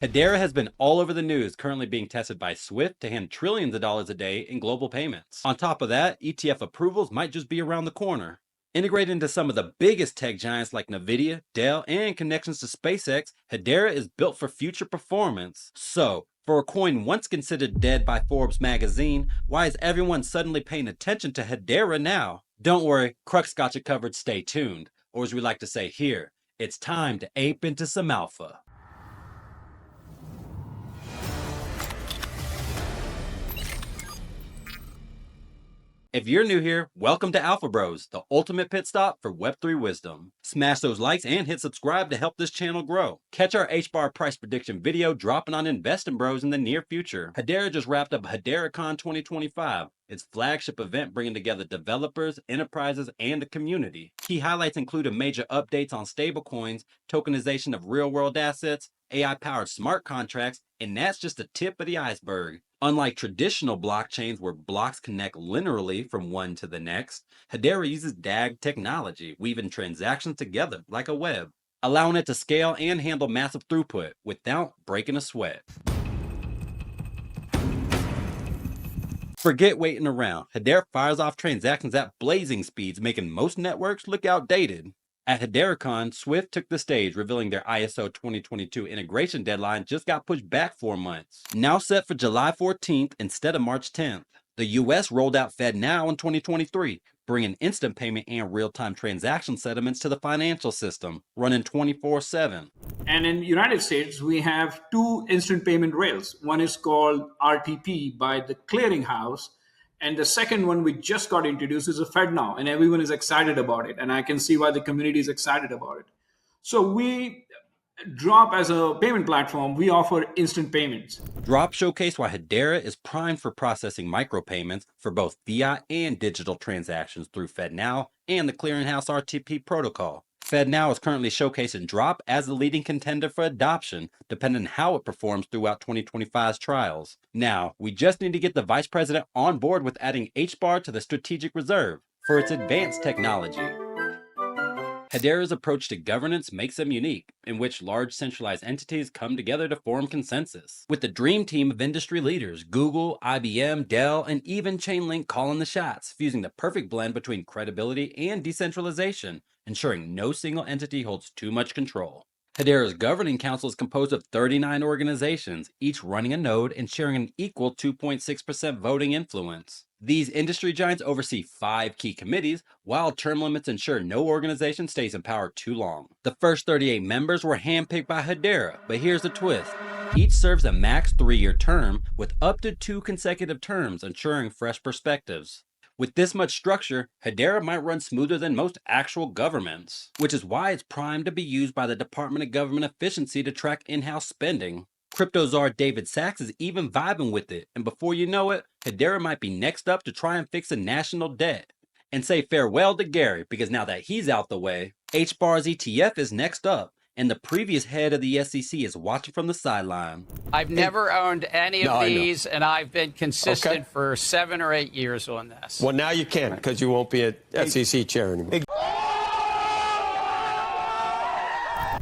Hedera has been all over the news, currently being tested by SWIFT to hand trillions of dollars a day in global payments. On top of that, ETF approvals might just be around the corner. Integrated into some of the biggest tech giants like Nvidia, Dell, and connections to SpaceX, Hedera is built for future performance. So, for a coin once considered dead by Forbes magazine, why is everyone suddenly paying attention to Hedera now? Don't worry, Crux got you covered, stay tuned. Or as we like to say here, it's time to ape into some alpha. If you're new here, welcome to Alpha Bros, the ultimate pit stop for Web3 wisdom. Smash those likes and hit subscribe to help this channel grow. Catch our HBAR price prediction video dropping on Investing Bros in the near future. Hedera just wrapped up HederaCon 2025, its flagship event bringing together developers, enterprises, and the community. Key highlights included major updates on stablecoins, tokenization of real-world assets, AI-powered smart contracts, and that's just the tip of the iceberg. Unlike traditional blockchains where blocks connect linearly from one to the next, Hedera uses D.O.G.E technology, weaving transactions together like a web, allowing it to scale and handle massive throughput without breaking a sweat. Forget waiting around. Hedera fires off transactions at blazing speeds, making most networks look outdated. At HederaCon, SWIFT took the stage, revealing their ISO 2022 integration deadline just got pushed back 4 months. Now set for July 14th instead of March 10th. The US rolled out FedNow in 2023, bringing instant payment and real-time transaction settlements to the financial system, running 24/7. And in the United States, we have two instant payment rails. One is called RTP by the clearinghouse, and the second one we just got introduced is a FedNow, and everyone is excited about it. And I can see why the community is excited about it. So we Drop as a payment platform, we offer instant payments. Drop showcased why Hedera is primed for processing micropayments for both fiat and digital transactions through FedNow and the clearinghouse RTP protocol. FedNow is currently showcasing Drop as the leading contender for adoption, depending on how it performs throughout 2025's trials. Now, we just need to get the vice president on board with adding hbar to the strategic reserve for its advanced technology. Hedera's approach to governance makes them unique, in which large centralized entities come together to form consensus. With the dream team of industry leaders, Google, IBM, Dell, and even Chainlink calling the shots, fusing the perfect blend between credibility and decentralization, ensuring no single entity holds too much control. Hedera's governing council is composed of 39 organizations, each running a node and sharing an equal 2.6% voting influence. These industry giants oversee 5 key committees, while term limits ensure no organization stays in power too long. The first 38 members were handpicked by Hedera, but here's the twist. Each serves a max 3-year term with up to 2 consecutive terms, ensuring fresh perspectives. With this much structure, Hedera might run smoother than most actual governments, which is why it's primed to be used by the Department of Government Efficiency to track in-house spending. Crypto czar David Sachs is even vibing with it, and before you know it, Hedera might be next up to try and fix the national debt. And say farewell to Gary, because now that he's out the way, hbar's ETF is next up, and the previous head of the SEC is watching from the sideline. I've never owned any of these, and I've been consistent for 7 or 8 years on this. Well, now you can, because you won't be a SEC chair anymore.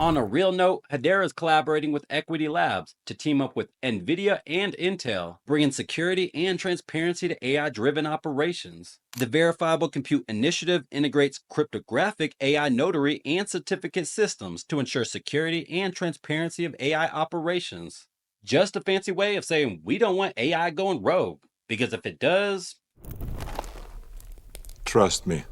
On a real note, Hedera is collaborating with EQTY Labs to team up with Nvidia and Intel, bringing security and transparency to AI-driven operations. The Verifiable Compute Initiative integrates cryptographic AI notary and certificate systems to ensure security and transparency of AI operations. Just a fancy way of saying we don't want AI going rogue, because if it does... Trust me.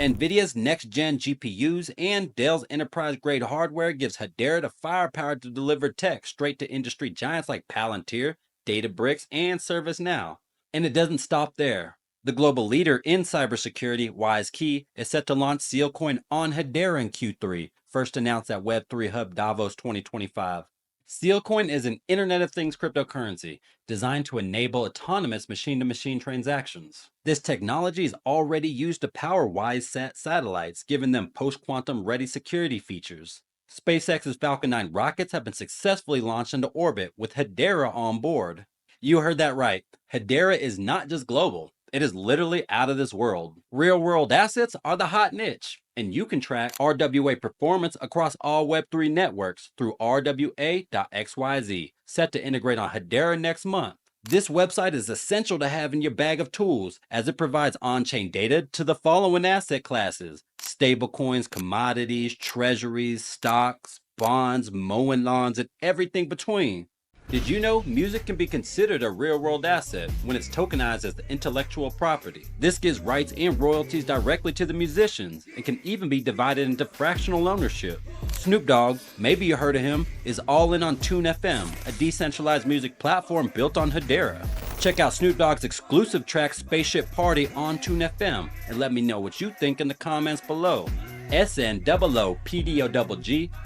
Nvidia's next-gen GPUs and Dell's enterprise-grade hardware gives Hedera the firepower to deliver tech straight to industry giants like Palantir, Databricks, and ServiceNow. And it doesn't stop there. The global leader in cybersecurity, WiseKey, is set to launch SealCoin on Hedera in Q3, first announced at Web3 Hub Davos 2025. SealCoin is an Internet of Things cryptocurrency designed to enable autonomous machine-to-machine transactions. This technology is already used to power WiseSat satellites, giving them post-quantum ready security features. SpaceX's Falcon 9 rockets have been successfully launched into orbit with Hedera on board. You heard that right. Hedera is not just global, It is literally out of this world. Real world assets are the hot niche, and you can track RWA performance across all Web3 networks through RWA.xyz, set to integrate on Hedera next month. This website is essential to have in your bag of tools as it provides on-chain data to the following asset classes: stablecoins, commodities, treasuries, stocks, bonds, mowing lawns, and everything between. Did you know music can be considered a real-world asset when it's tokenized as the intellectual property? This gives rights and royalties directly to the musicians and can even be divided into fractional ownership. Snoop Dogg, maybe you heard of him, is all in on Tune FM, a decentralized music platform built on Hedera. Check out Snoop Dogg's exclusive track Spaceship Party on Tune FM and let me know what you think in the comments below. SNOOPDOGE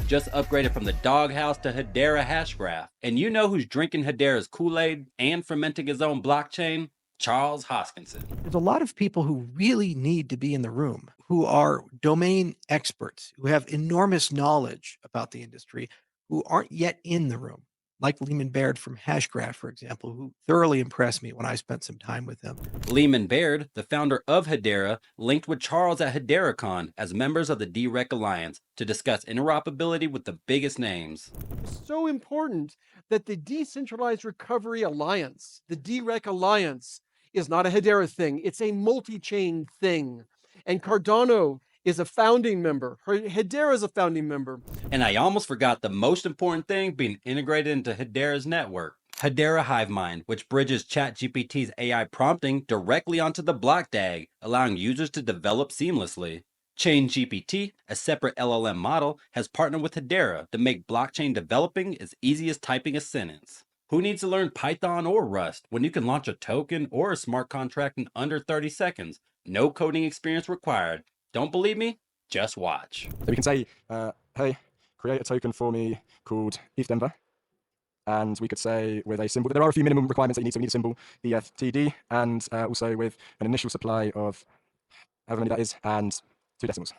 just upgraded from the doghouse to Hedera Hashgraph. And you know who's drinking Hedera's Kool-Aid and fermenting his own blockchain? Charles Hoskinson. There's a lot of people who really need to be in the room, who are domain experts, who have enormous knowledge about the industry, who aren't yet in the room, like Lehman Baird from Hashgraph, for example, who thoroughly impressed me when I spent some time with him. Lehman Baird, the founder of Hedera, linked with Charles at HederaCon as members of the D.O.G.E Alliance to discuss interoperability with the biggest names. It's so important that the Decentralized Recovery Alliance, the D.O.G.E Alliance, is not a Hedera thing. It's a multi-chain thing. And Cardano is a founding member. Hedera is a founding member. And I almost forgot the most important thing being integrated into Hedera's network. Hedera HiveMind, which bridges ChatGPT's AI prompting directly onto the BlockDAG, allowing users to develop seamlessly. ChainGPT, a separate LLM model, has partnered with Hedera to make blockchain developing as easy as typing a sentence. Who needs to learn Python or Rust when you can launch a token or a smart contract in under 30 seconds? No coding experience required. Don't believe me? Just watch. So we can say, hey, create a token for me called ETH Denver. And we could say with a symbol, there are a few minimum requirements that you need. So we need a symbol, ETHTD, and also with an initial supply of however many that is, and 2 decimals.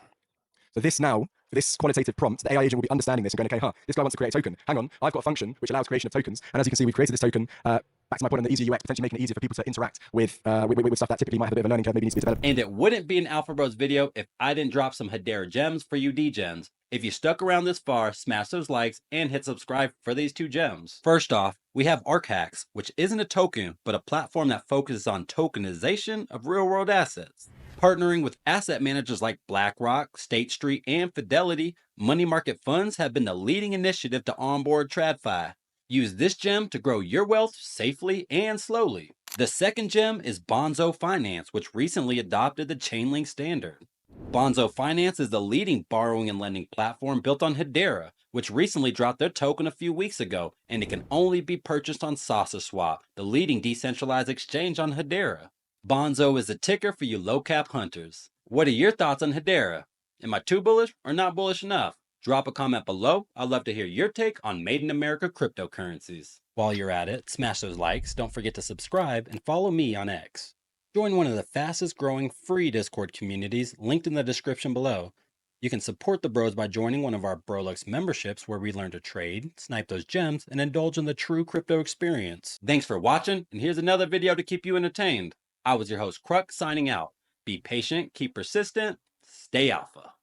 So this now, for this qualitative prompt, the AI agent will be understanding this and going, okay, this guy wants to create a token. Hang on, I've got a function which allows creation of tokens. And as you can see, we've created this token. Back to my point on the easier UX, potentially making it easier for people to interact with stuff that typically might have a bit of a learning curve, maybe needs to be developed. And it wouldn't be an Alpha Bros video if I didn't drop some Hedera gems for you D-Gens. If you stuck around this far, smash those likes and hit subscribe for these 2 gems. First off, we have ArcHax, which isn't a token, but a platform that focuses on tokenization of real-world assets. Partnering with asset managers like BlackRock, State Street, and Fidelity, money market funds have been the leading initiative to onboard TradFi. Use this gem to grow your wealth safely and slowly. The second gem is Bonzo Finance, which recently adopted the Chainlink standard. Bonzo Finance is the leading borrowing and lending platform built on Hedera, which recently dropped their token a few weeks ago, and it can only be purchased on SaucerSwap, the leading decentralized exchange on Hedera. Bonzo is a ticker for you low-cap hunters. What are your thoughts on Hedera? Am I too bullish or not bullish enough? Drop a comment below. I'd love to hear your take on Made in America cryptocurrencies. While you're at it, smash those likes, don't forget to subscribe, and follow me on X. Join one of the fastest growing free Discord communities linked in the description below. You can support the bros by joining one of our Brolux memberships where we learn to trade, snipe those gems, and indulge in the true crypto experience. Thanks for watching, and here's another video to keep you entertained. I was your host, Kruk, signing out. Be patient, keep persistent, stay alpha.